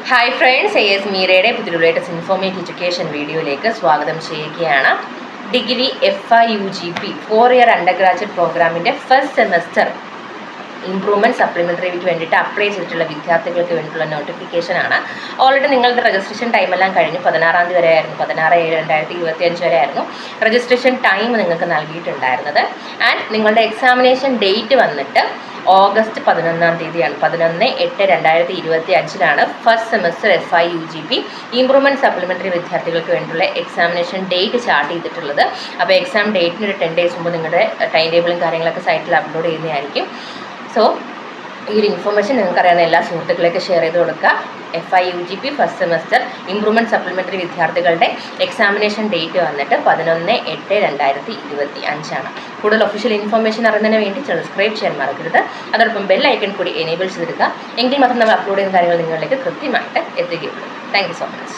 Hi friends, AS മീരയുടെ പുതിയ latest informative education വീഡിയോയിലേക്ക് സ്വാഗതം ചെയ്യുകയാണ്. Degree FIUGP 4 year under graduate പ്രോഗ്രാമിൻ്റെ ഫസ്റ്റ് സെമസ്റ്റർ ഇംപ്രൂവ്മെൻറ്റ് സപ്ലിമെൻ്ററിക്ക് വേണ്ടിയിട്ട് അപ്ലൈ ചെയ്തിട്ടുള്ള വിദ്യാർത്ഥികൾക്ക് വേണ്ടിയിട്ടുള്ള നോട്ടിഫിക്കേഷനാണ്. ഓൾറെഡി നിങ്ങളുടെ രജിസ്ട്രേഷൻ ടൈമെല്ലാം കഴിഞ്ഞു. 16 തീയതി വരെ ആയിരുന്നു, 16/7/2025 വരെ ആയിരുന്നു രജിസ്ട്രേഷൻ ടൈം നിങ്ങൾക്ക് നൽകിയിട്ടുണ്ടായിരുന്നത്. ആൻഡ് നിങ്ങളുടെ എക്സാമിനേഷൻ ഡേറ്റ് വന്നിട്ട് ഓഗസ്റ്റ് 11 തീയതിയാണ്. 11/8/2025 first semester FIUGP improvement supplementary വിദ്യാർത്ഥികൾക്ക് വേണ്ടിയുള്ള എക്സാമിനേഷൻ ഡേറ്റ് സ്റ്റാർട്ട് ചെയ്തിട്ടുള്ളത്. അപ്പോൾ എക്സാം ഡേറ്റിന് ഒരു 10 days മുമ്പ് നിങ്ങളുടെ ടൈം ടേബിളും കാര്യങ്ങളൊക്കെ സൈറ്റിൽ അപ്ലോഡ് ചെയ്യുന്നതായിരിക്കും. സോ ഈ ഒരു ഇൻഫർമേഷൻ നിങ്ങൾക്കറിയാവുന്ന എല്ലാ സുഹൃത്തുക്കളിലേക്ക് ഷെയർ ചെയ്ത് കൊടുക്കുക. FIUGP first semester improvement supplementary വിദ്യാർത്ഥികളുടെ എക്സാമിനേഷൻ ഡേറ്റ് വന്നിട്ട് 11/8/2025. കൂടുതൽ ഒഫീഷ്യൽ ഇൻഫർമേഷൻ അറിയുന്നതിന് വേണ്ടി സബ്സ്ക്രൈബ് ചെയ്യാൻ മറക്കരുത്. അതോടൊപ്പം ബെൽ ഐക്കൺ കൂടി എനേബിൾ ചെയ്തെടുക്കുക. എങ്കിൽ മാത്രം നമ്മൾ അപ്ലോഡ് ചെയ്യുന്ന കാര്യങ്ങൾ നിങ്ങളിലേക്ക് കൃത്യമായിട്ട് എത്തുകയുള്ളൂ. Thank you so much.